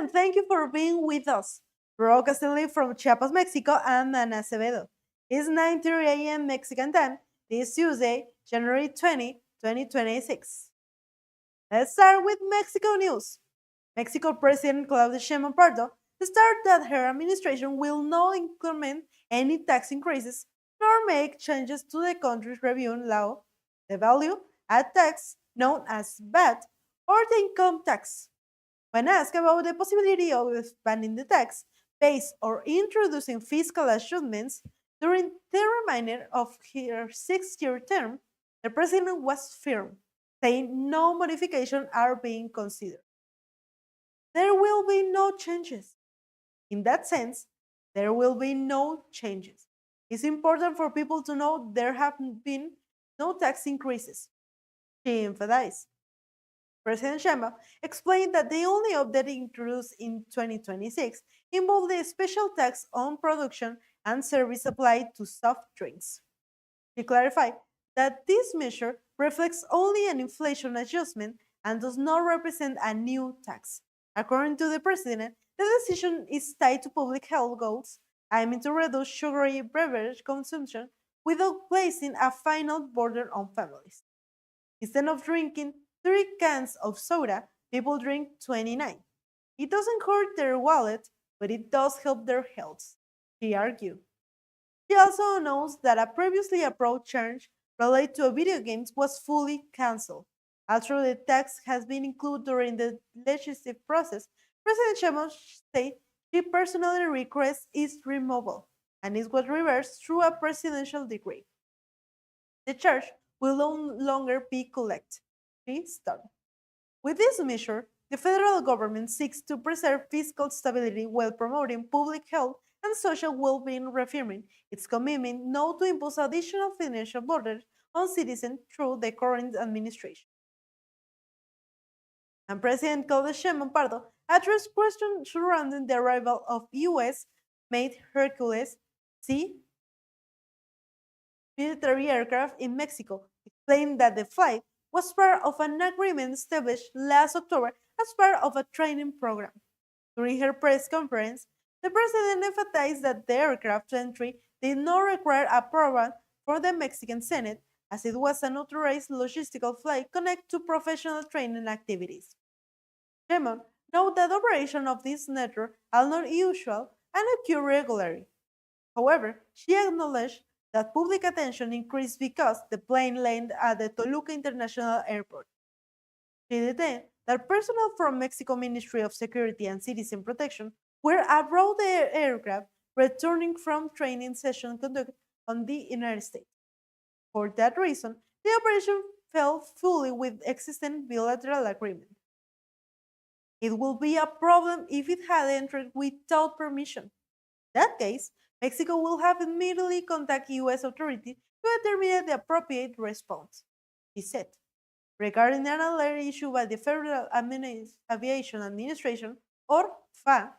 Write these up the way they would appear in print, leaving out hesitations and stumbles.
and thank you for being with us. Broadcasting from Chiapas, Mexico, I'm Ana Acevedo. It's 9:30 a.m. Mexican time, this Tuesday, January 20, 2026. Let's start with Mexico news. Mexico President Claudia Sheinbaum Pardo stated that her administration will not implement any tax increases nor make changes to the country's revenue law, the value add tax known as VAT, or the income tax. When asked about the possibility of expanding the tax base or introducing fiscal adjustments during the remainder of her 6-year term, the president was firm, saying no modifications are being considered. There will be no changes. In that sense, there will be no changes. It's important for people to know there have been no tax increases, she emphasized. President Sheinbaum explained that the only update introduced in 2026 involved the special tax on production and service applied to soft drinks. She clarified that this measure reflects only an inflation adjustment and does not represent a new tax. According to the president, the decision is tied to public health goals aiming to reduce sugary beverage consumption without placing a final burden on families. Instead of drinking 3 cans of soda, people drink 29. It doesn't hurt their wallet, but it does help their health, she argued. She also announced that a previously approved charge related to video games was fully cancelled. Although the tax has been included during the legislative process, President Sheinbaum said she personally requests its removal, and it was reversed through a presidential decree. The charge will no longer be collected, she stated. With this measure, the federal government seeks to preserve fiscal stability while promoting public health and social well-being, reaffirming its commitment not to impose additional financial burdens on citizens through the current administration. And President Claudia Sheinbaum Pardo addressed questions surrounding the arrival of U.S.-made Hercules C military aircraft in Mexico, explained that the flight was part of an agreement established last October as part of a training program. During her press conference, the president emphasized that the aircraft entry did not require approval for the Mexican Senate, as it was an authorized logistical flight connected to professional training activities. Sheinbaum noted that operations of this nature are not usual and occur regularly. However, she acknowledged that public attention increased because the plane landed at the Toluca International Airport. She detailed that personnel from Mexico Ministry of Security and Citizen Protection were aboard the aircraft returning from training sessions conducted on the United States. For that reason, the operation fell fully with existing bilateral agreement. It will be a problem if it had entered without permission. In that case, Mexico will have immediately contact U.S. authorities to determine the appropriate response, he said. Regarding an alert issued by the Federal Aviation Administration, or FAA,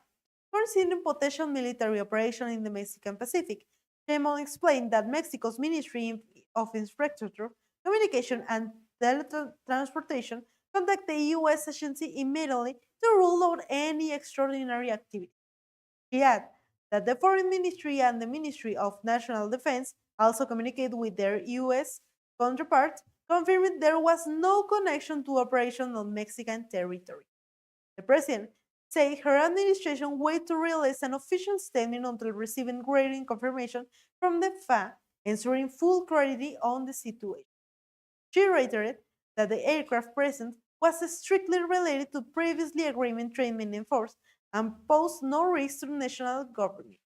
concerning potential military operation in the Mexican Pacific, Sheinbaum explained that Mexico's Ministry of Infrastructure, Communication, and Teletransportation contact the U.S. agency immediately to rule out any extraordinary activity. He added that the Foreign Ministry and the Ministry of National Defense also communicated with their U.S. counterparts, confirming there was no connection to operation on Mexican territory. The president said her administration waited to release an official statement until receiving greater confirmation from the FAA, ensuring full clarity on the situation. She reiterated that the aircraft present was strictly related to previously agreement treatment enforced and posed no risk to the national government.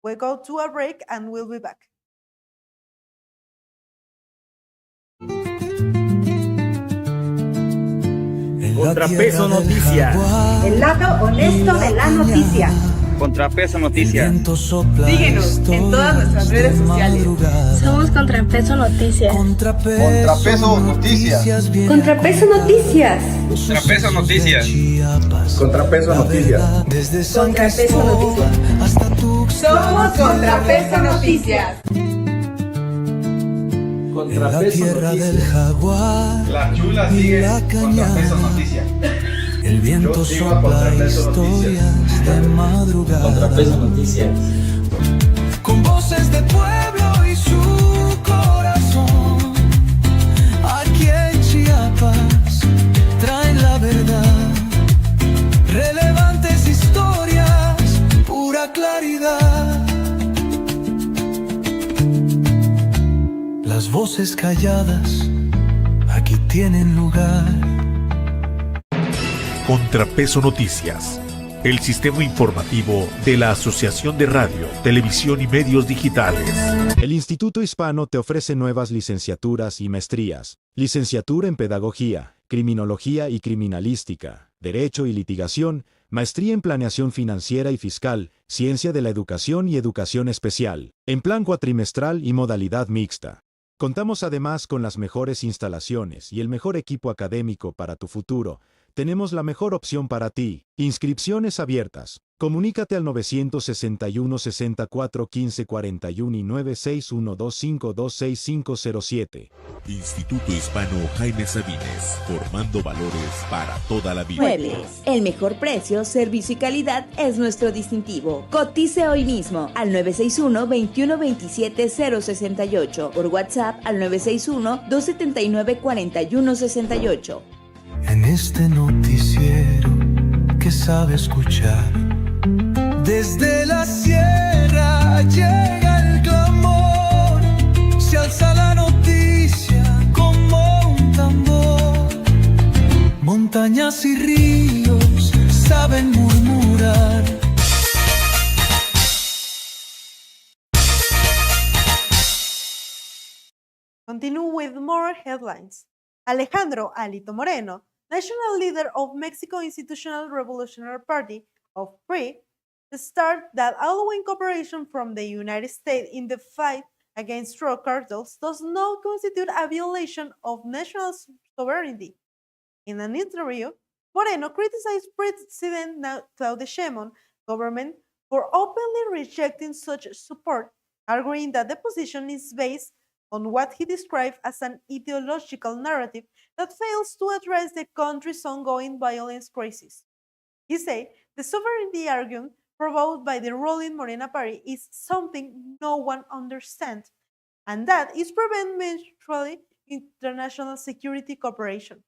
We'll go to a break and we'll be back. ContraPeso Noticias. El lado honesto de la noticia. ContraPeso Noticias. Síguenos en todas nuestras redes sociales. Somos ContraPeso Noticias. ContraPeso Noticias. ContraPeso Noticias. ContraPeso Noticias. ContraPeso Noticias. ContraPeso Noticias. Somos ContraPeso Noticias. ContraPeso Noticias. La chula sigue ContraPeso Noticias. El viento Yo sigo a sopla Contrapeso historias de madrugada. Contrapeso Noticias. Con voces de pueblo y su corazón. Aquí en Chiapas traen la verdad. Relevantes historias, pura claridad. Las voces calladas aquí tienen lugar. ContraPeso Noticias, el sistema informativo de la Asociación de Radio, Televisión y Medios Digitales. El Instituto Hispano te ofrece nuevas licenciaturas y maestrías. Licenciatura en Pedagogía, Criminología y Criminalística, Derecho y Litigación, Maestría en Planeación Financiera y Fiscal, Ciencia de la Educación y Educación Especial, en plan cuatrimestral y modalidad mixta. Contamos además con las mejores instalaciones y el mejor equipo académico para tu futuro. Tenemos la mejor opción para ti. Inscripciones abiertas. Comunícate al 961 64 15 41 y 961252507. Instituto Hispano Jaime Sabines, formando valores para toda la vida. Muebles. El mejor precio, servicio y calidad es nuestro distintivo. Cotice hoy mismo al 961-2127-068. Por WhatsApp al 961-279-4168. En este noticiero que sabe escuchar, desde la sierra llega el clamor, se alza la noticia como un tambor, montañas y ríos saben murmurar. Continue with more headlines. Alejandro Alito Moreno, national leader of Mexico Institutional Revolutionary Party of PRI, stated that allowing cooperation from the United States in the fight against drug cartels does not constitute a violation of national sovereignty. In an interview, Moreno criticized President Claudia Sheinbaum's government for openly rejecting such support, arguing that the position is based on what he described as an ideological narrative that fails to address the country's ongoing violence crisis. He said the sovereignty argument provoked by the ruling Morena Party is something no one understands, and that is prevent mutually international security cooperation.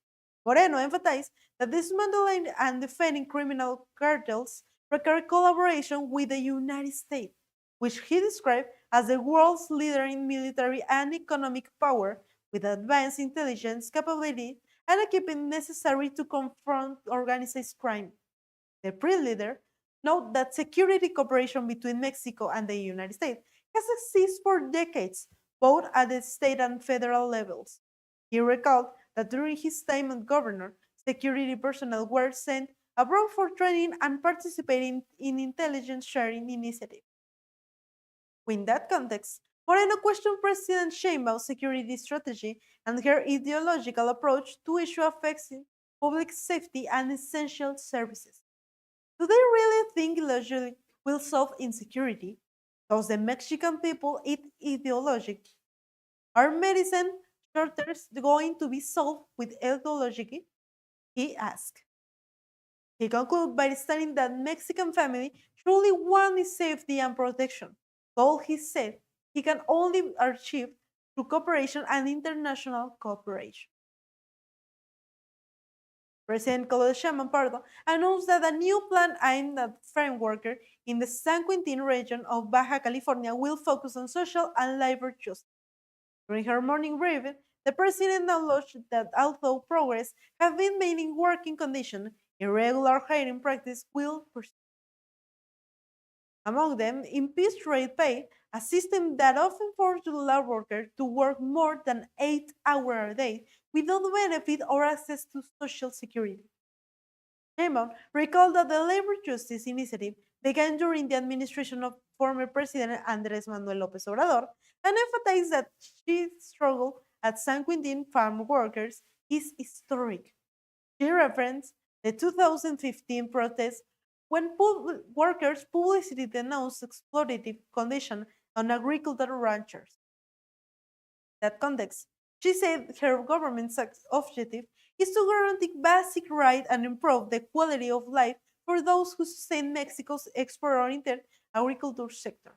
Moreno emphasized that dismantling and defending criminal cartels require collaboration with the United States, which he described as the world's leader in military and economic power, with advanced intelligence capability and equipment necessary to confront organized crime. The PRI leader noted that security cooperation between Mexico and the United States has existed for decades, both at the state and federal levels. He recalled that during his time as governor, security personnel were sent abroad for training and participating in intelligence sharing initiatives. In that context, Moreno questioned President Sheinbaum's security strategy and her ideological approach to issues affecting public safety and essential services. Do they really think ideology will solve insecurity? Does the Mexican people eat ideology? Are medicine shortages going to be solved with ideology? He asked. He concluded by stating that Mexican family truly want is safety and protection, though he said he can only achieve through cooperation and international cooperation. President Claudia Sheinbaum announced that a new plan aimed at farm workers in the San Quintin region of Baja California will focus on social and labor justice. During her morning briefing, the president acknowledged that although progress has been made in working conditions, irregular hiring practice will persist. Among them, impeached rate pay, a system that often forces lab workers to work more than 8 hours a day without benefit or access to Social Security. Sheinbaum recalled that the labor justice initiative began during the administration of former President Andrés Manuel López Obrador and emphasized that she struggle at San Quintin farm workers is historic. She referenced the 2015 protests when workers publicly denounced exploitative conditions on agricultural ranchers. In that context, She said her government's objective is to guarantee basic rights and improve the quality of life for those who sustain Mexico's export-oriented agriculture sector.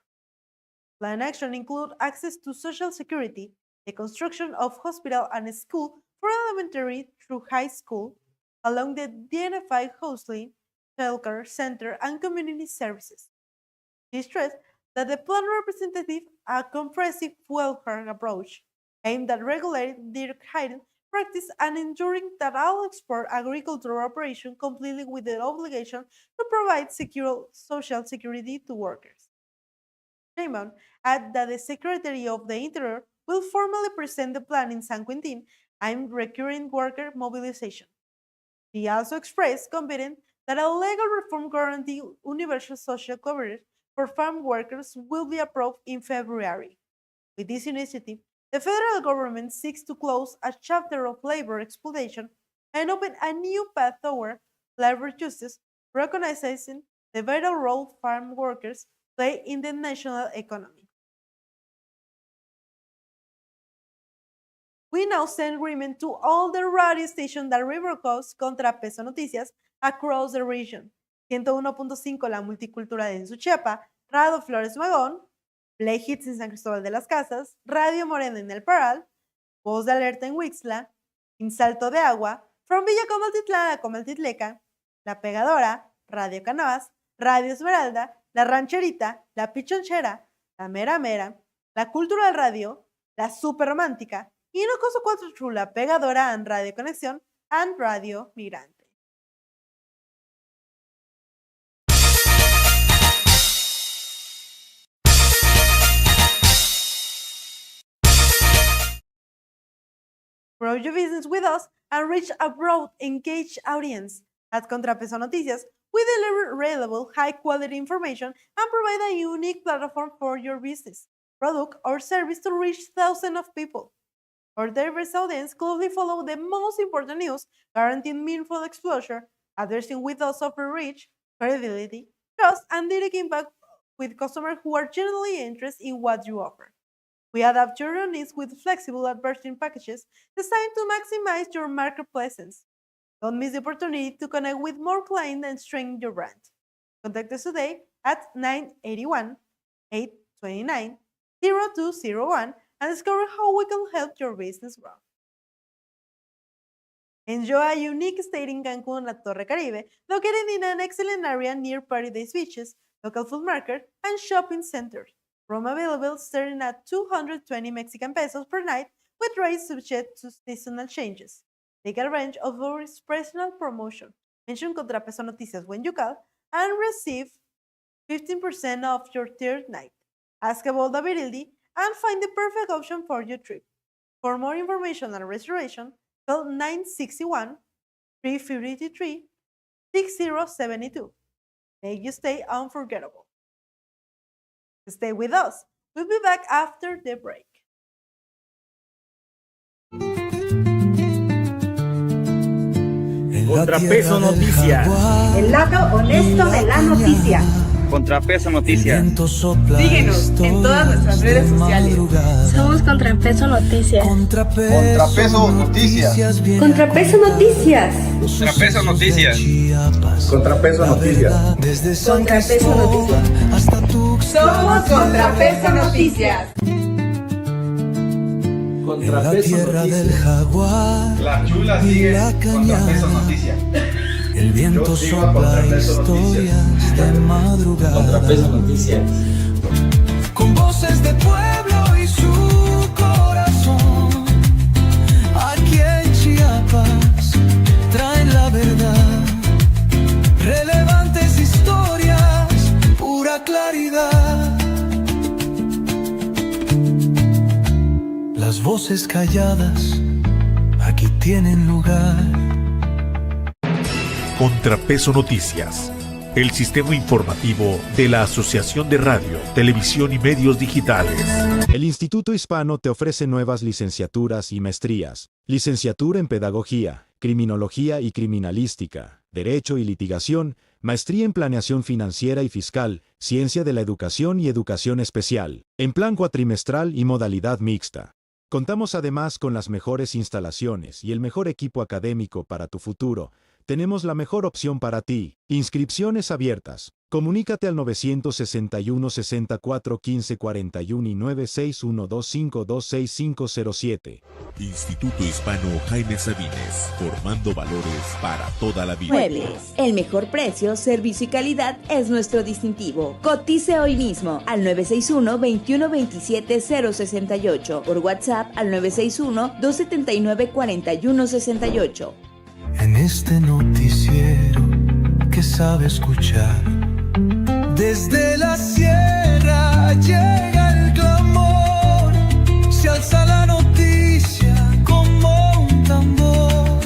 Plan action include access to social security, the construction of hospital and school for elementary through high school, along the identified housing, childcare center, and community services. She stressed that the plan represented a comprehensive welfare approach aimed at regulating direct hiring practice and ensuring that all export agricultural operations comply with the obligation to provide secure social security to workers. Raymond added that the Secretary of the Interior will formally present the plan in San Quintin and recurring worker mobilization. He also expressed confidence that a legal reform guaranteeing universal social coverage for farm workers will be approved in February. With this initiative, the federal government seeks to close a chapter of labor exploitation and open a new path toward labor justice, recognizing the vital role farm workers play in the national economy. We now send agreement to all the radio stations that rebroadcast ContraPeso Noticias across the region. 101.5 La Multicultural en Suchiapa, Radio Flores Magón, Play Hits en San Cristóbal de las Casas, Radio Morena en El Paral, Voz de Alerta en Huixla, En Salto de Agua, From Villa Comaltitlán a Comaltitleca, La Pegadora, Radio Canavas, Radio Esmeralda, La Rancherita, La Pichonchera, La Mera Mera, La Cultural Radio, La Super Romántica, y no coso 4 True, La Pegadora and Radio Conexión, and Radio Migrante. Grow your business with us and reach a broad, engaged audience. At ContraPeso Noticias, we deliver reliable, high-quality information and provide a unique platform for your business, product, or service to reach thousands of people. Our diverse audience closely follow the most important news, guaranteeing meaningful exposure, addressing with us offer reach, credibility, trust, and direct impact with customers who are genuinely interested in what you offer. We adapt your needs with flexible advertising packages designed to maximize your market presence. Don't miss the opportunity to connect with more clients and strengthen your brand. Contact us today at 981-829-0201 and discover how we can help your business grow. Enjoy a unique stay in Cancun at Torre Caribe, located in an excellent area near Paradise Beaches, local food market, and shopping centers. Room available starting at 220 Mexican pesos per night with rates subject to seasonal changes. Take advantage of our special promotion. Mention ContraPeso Noticias when you call and receive 15% off your third night. Ask about availability and find the perfect option for your trip. For more information and reservation, call 961-353-6072. Make your stay unforgettable. Stay with us. We'll be back after the break. ContraPeso Noticias. El lado honesto de la noticia. ContraPeso Noticias. Síguenos en todas nuestras redes sociales. Somos ContraPeso Noticias. ContraPeso Noticias. ContraPeso Noticias. ContraPeso Noticias. ContraPeso Noticias. Desde ContraPeso Noticias. hasta tu Somos ContraPeso Noticias. en la tierra del jaguar. La chula y sigue la ContraPeso cañada. Noticias. El viento Yo sigo a sopla ContraPeso historias de madrugada. ContraPeso Noticias. Con voces de pueblo y su corazón. Aquí en Chiapas traen la verdad. Relevantes historias, pura claridad. Las voces calladas aquí tienen lugar. ContraPeso Noticias, el sistema informativo de la Asociación de Radio, Televisión y Medios Digitales. El Instituto Hispano te ofrece nuevas licenciaturas y maestrías. Licenciatura en Pedagogía, Criminología y Criminalística, Derecho y Litigación, Maestría en Planeación Financiera y Fiscal, Ciencia de la Educación y Educación Especial, en plan cuatrimestral y modalidad mixta. Contamos además con las mejores instalaciones y el mejor equipo académico para tu futuro. Tenemos la mejor opción para ti. Inscripciones abiertas. Comunícate al 961 64 15 41 y 96125266507. Instituto Hispano Jaime Sabines, formando valores para toda la vida. Muebles. El mejor precio, servicio y calidad es nuestro distintivo. Cotice hoy mismo al 961-2127-068. Por WhatsApp al 961-279-4168. En este noticiero que sabe escuchar, desde la sierra llega el clamor, se alza la noticia como un tambor.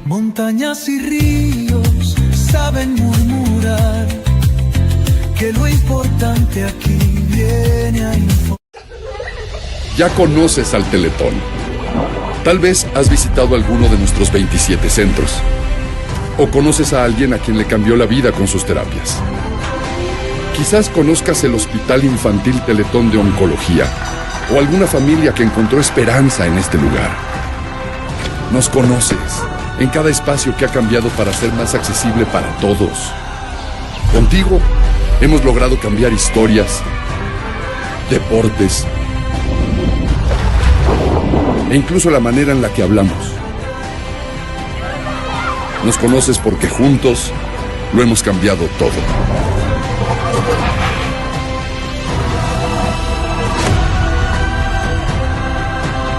Montañas y ríos saben murmurar que lo importante aquí viene a informar. Ya conoces al Teletón. Tal vez has visitado alguno de nuestros 27 centros. O conoces a alguien a quien le cambió la vida con sus terapias. Quizás conozcas el Hospital Infantil Teletón de Oncología o alguna familia que encontró esperanza en este lugar. Nos conoces en cada espacio que ha cambiado para ser más accesible para todos. Contigo hemos logrado cambiar historias, deportes e incluso la manera en la que hablamos. Nos conoces porque juntos lo hemos cambiado todo.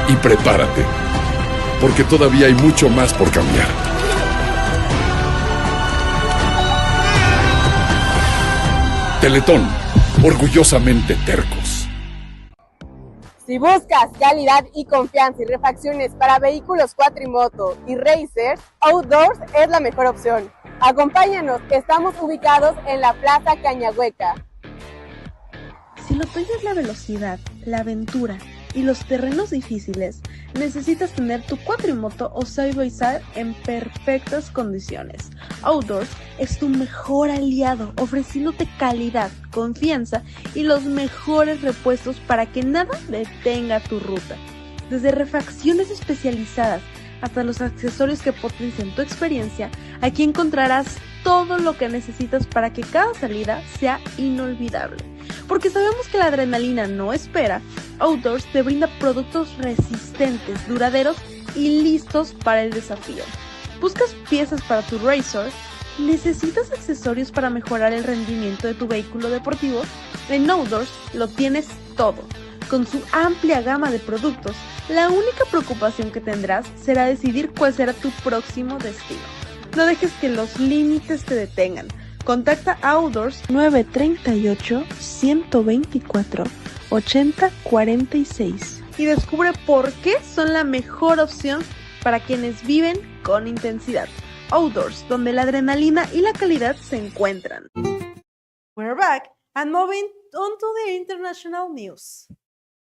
Y prepárate, porque todavía hay mucho más por cambiar. Teletón, orgullosamente tercos. Si buscas calidad y confianza y refacciones para vehículos cuatrimoto y racers, Outdoors es la mejor opción. Acompáñanos, estamos ubicados en la Plaza Cañahueca. Si lo tuyo es la velocidad, la aventura y los terrenos difíciles, necesitas tener tu cuatrimoto o side by side en perfectas condiciones. Outdoors es tu mejor aliado, ofreciéndote calidad, confianza y los mejores repuestos para que nada detenga tu ruta. Desde refacciones especializadas hasta los accesorios que potencian tu experiencia, aquí encontrarás todo lo que necesitas para que cada salida sea inolvidable. Porque sabemos que la adrenalina no espera, Outdoors te brinda productos resistentes, duraderos y listos para el desafío. ¿Buscas piezas para tu racer? ¿Necesitas accesorios para mejorar el rendimiento de tu vehículo deportivo? En Outdoors lo tienes todo. Con su amplia gama de productos, la única preocupación que tendrás será decidir cuál será tu próximo destino. No dejes que los límites te detengan. Contacta a Outdoors 938-124-8046 y descubre por qué son la mejor opción para quienes viven con intensidad. Outdoors, donde la adrenalina y la calidad se encuentran. We're back and moving on to the international news.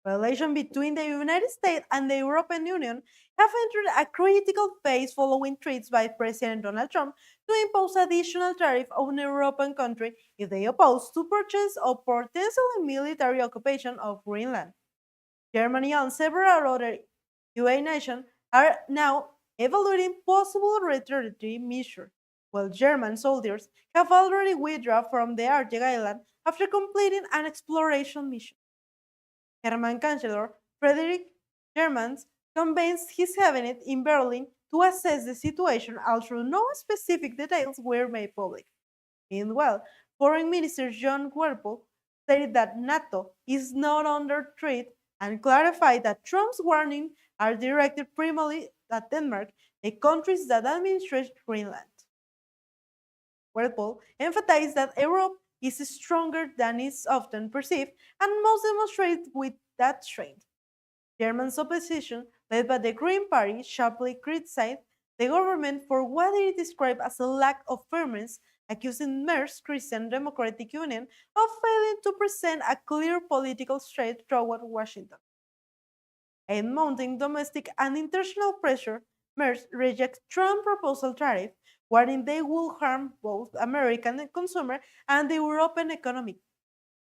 Relations between the United States and the European Union have entered a critical phase following threats by President Donald Trump to impose additional tariffs on a European country if they oppose to purchase or potential military occupation of Greenland. Germany and several other UA nations are now evaluating possible retaliatory measures, while German soldiers have already withdrawn from the Arctic island after completing an exploration mission. German Chancellor Friedrich Merz convened his cabinet in Berlin to assess the situation, although no specific details were made public. Meanwhile, Foreign Minister John Werpel stated that NATO is not under threat and clarified that Trump's warnings are directed primarily at Denmark, the countries that administrate Greenland. Werpel emphasized that Europe is stronger than is often perceived and must demonstrate with that strength. Germany's opposition, led by the Green Party, sharply criticized the government for what it described as a lack of firmness, accusing Mer's Christian Democratic Union of failing to present a clear political threat toward Washington. In mounting domestic and international pressure, Merz rejects Trump's proposal tariff, warning they will harm both American consumer and the European economy.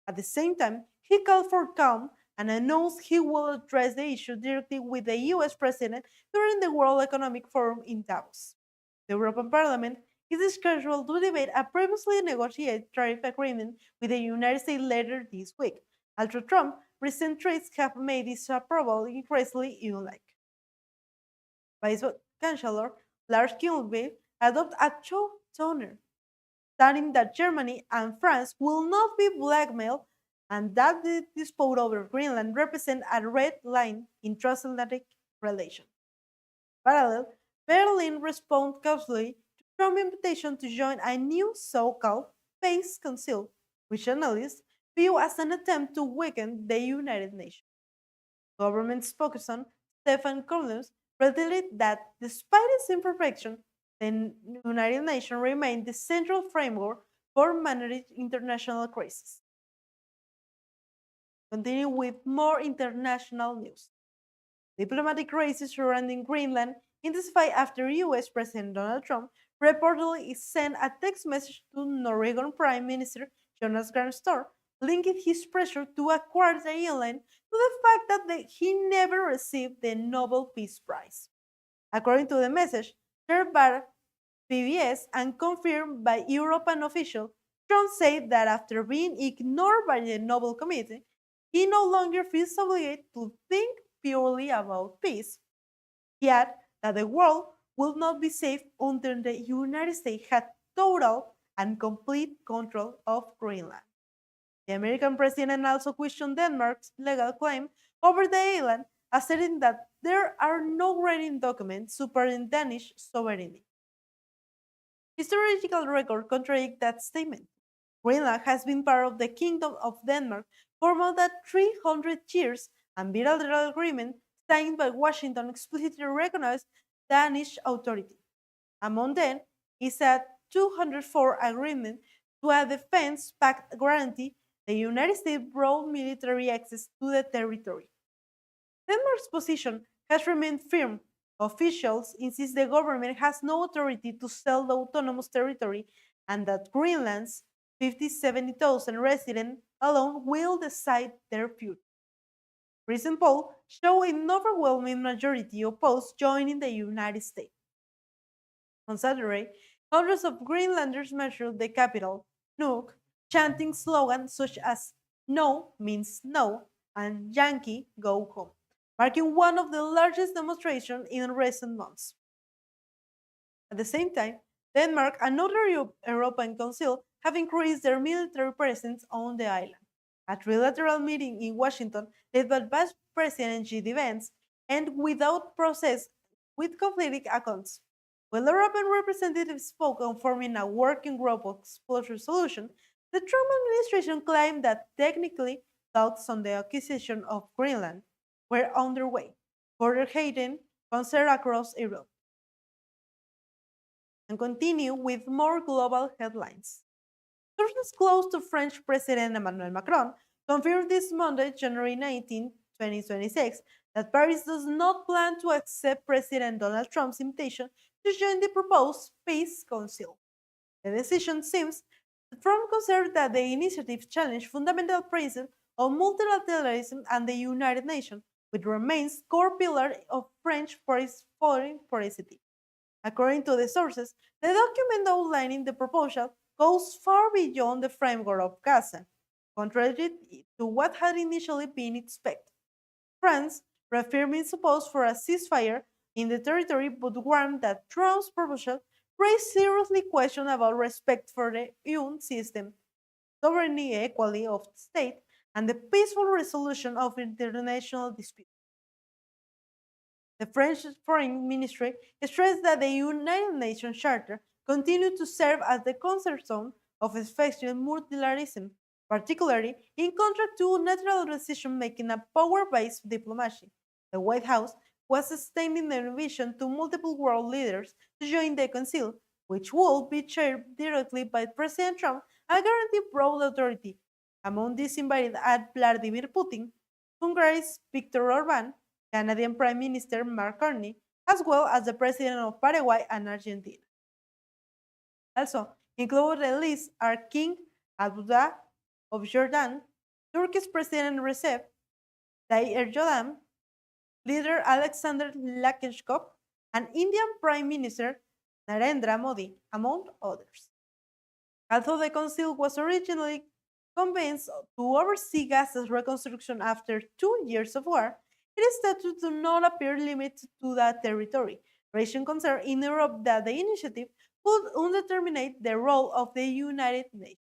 At the same time, he called for calm and announced he will address the issue directly with the US President during the World Economic Forum in Davos. The European Parliament is scheduled to debate a previously negotiated tariff agreement with the United States later this week, although Trump recent tweets have made its approval increasingly unlikely. Vice Chancellor Lars Kilby adopted a two-toner, stating that Germany and France will not be blackmailed and that the dispute over Greenland represents a red line in transatlantic relations. Parallel, Berlin responded cautiously to Trump's invitation to join a new so-called Peace Council, which analysts view as an attempt to weaken the United Nations. Government spokesman Stefan Collins reiterated that despite its imperfection, the United Nations remained the central framework for managing international crises. Continue with more international news. Diplomatic crises surrounding Greenland intensified after US President Donald Trump reportedly sent a text message to Norwegian Prime Minister Jonas Gahr Store linking his pressure to acquire the island to the fact that he never received the Nobel Peace Prize. According to the message, shared by PBS and confirmed by European officials, Trump said that after being ignored by the Nobel Committee, he no longer feels obligated to think purely about peace. He added that the world would not be safe until the United States had total and complete control of Greenland. The American president also questioned Denmark's legal claim over the island, asserting that there are no written documents supporting Danish sovereignty. Historical record contradict that statement. Greenland has been part of the Kingdom of Denmark for more than 300 years, and bilateral agreement signed by Washington explicitly recognized Danish authority. Among them is a 204 agreement to a defense pact guarantee the United States broad military access to the territory. Denmark's position has remained firm. Officials insist the government has no authority to sell the autonomous territory and that Greenland's 70,000 residents alone will decide their future. Recent polls show an overwhelming majority oppose joining the United States. On Saturday, hundreds of Greenlanders measured the capital, Nuuk, chanting slogans such as "No means no" and "Yankee, go home," marking one of the largest demonstrations in recent months. At the same time, Denmark and other European Council have increased their military presence on the island. A trilateral meeting in Washington led by Vice President J.D. Vance and without process with conflicting accounts. While European representatives spoke on forming a working group of explosive solution, the Trump administration claimed that technically talks on the acquisition of Greenland were underway, further heightening concern across Europe. And continue with more global headlines. Sources close to French President Emmanuel Macron confirmed this Monday, January 19, 2026, that Paris does not plan to accept President Donald Trump's invitation to join the proposed Peace Council. The decision seems from concern that the initiative challenged fundamental principles of multilateralism and the United Nations, which remains core pillar of French foreign policy. According to the sources, the document outlining the proposal goes far beyond the framework of Gaza, contrary to what had initially been expected. France reaffirming support for a ceasefire in the territory but warned that Trump's proposal raised seriously questions about respect for the UN system, sovereignty, equality of the state, and the peaceful resolution of international disputes. The French Foreign Ministry stressed that the United Nations Charter continued to serve as the cornerstone of effective multilateralism, particularly in contrast to natural decision making and power based diplomacy. The White House was extending the invitation to multiple world leaders to join the Council, which will be chaired directly by President Trump and guarantee broad authority. Among these invited are Vladimir Putin, Hungary's Viktor Orban, Canadian Prime Minister Mark Carney, as well as the President of Paraguay and Argentina. Also, included in the list are King Abdullah of Jordan, Turkey's President Recep Jodam, leader Alexander Lukashenko, and Indian Prime Minister Narendra Modi, among others. Although the Council was originally convened to oversee Gaza's reconstruction after 2 years of war, its statutes do not appear limited to that territory, raising concern in Europe that the initiative would undermine the role of the United Nations.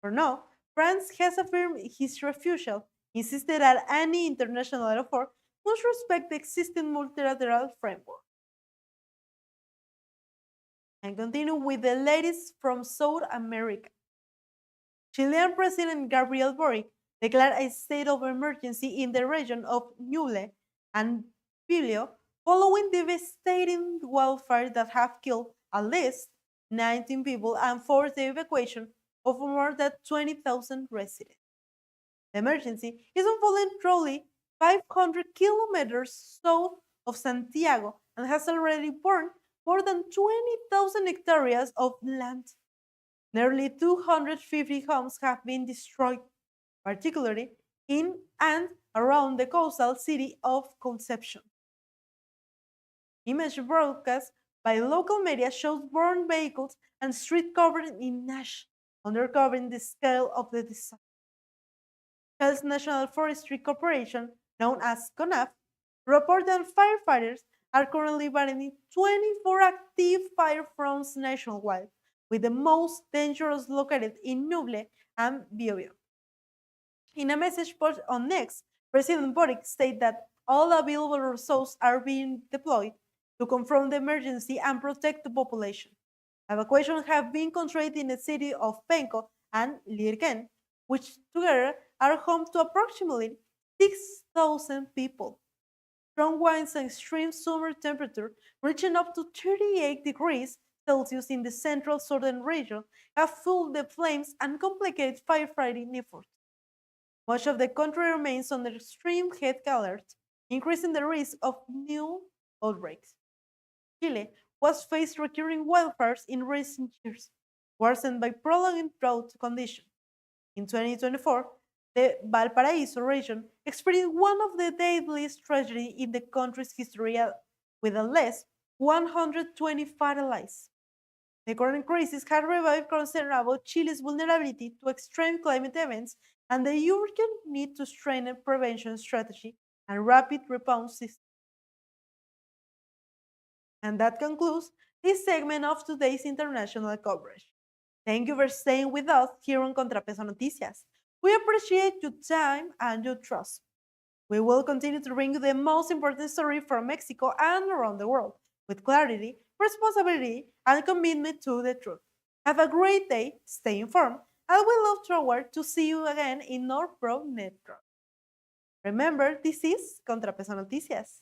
For now, France has affirmed its refusal, insisted that any international effort must respect the existing multilateral framework. And continue with the latest from South America. Chilean President Gabriel Boric declared a state of emergency in the region of Ñuble and Pilio following devastating wildfires that have killed at least 19 people and forced the evacuation of more than 20,000 residents. The emergency is unfolding roughly 500 kilometers south of Santiago and has already burned more than 20,000 hectares of land. Nearly 250 homes have been destroyed, particularly in and around the coastal city of Concepcion. Image broadcast by local media shows burned vehicles and streets covered in ash, undercovering the scale of the disaster. Chile's National Forestry Corporation, known as CONAF, reported that firefighters are currently battling 24 active fire fronts nationwide, with the most dangerous located in Ñuble and Biobío. In a message posted on X, President Boric stated that all available resources are being deployed to confront the emergency and protect the population. Evacuations have been controlled in the city of Penco and Lirquén, which together are home to approximately 6,000 people. Strong winds and extreme summer temperature, reaching up to 38 degrees Celsius in the central southern region, have fueled the flames and complicated firefighting efforts. Much of the country remains under extreme heat alert, increasing the risk of new outbreaks. Chile was faced recurring wildfires in recent years, worsened by prolonged drought conditions. In 2024, the Valparaiso region experienced one of the deadliest tragedies in the country's history, with at least 120 fatalities. The current crisis has revived concern about Chile's vulnerability to extreme climate events and the urgent need to strengthen prevention strategy and rapid response systems. And that concludes this segment of today's international coverage. Thank you for staying with us here on ContraPeso Noticias. We appreciate your time and your trust. We will continue to bring you the most important story from Mexico and around the world with clarity, responsibility, and commitment to the truth. Have a great day, stay informed, and we look forward to see you again in our Pro Network. Remember, this is ContraPeso Noticias.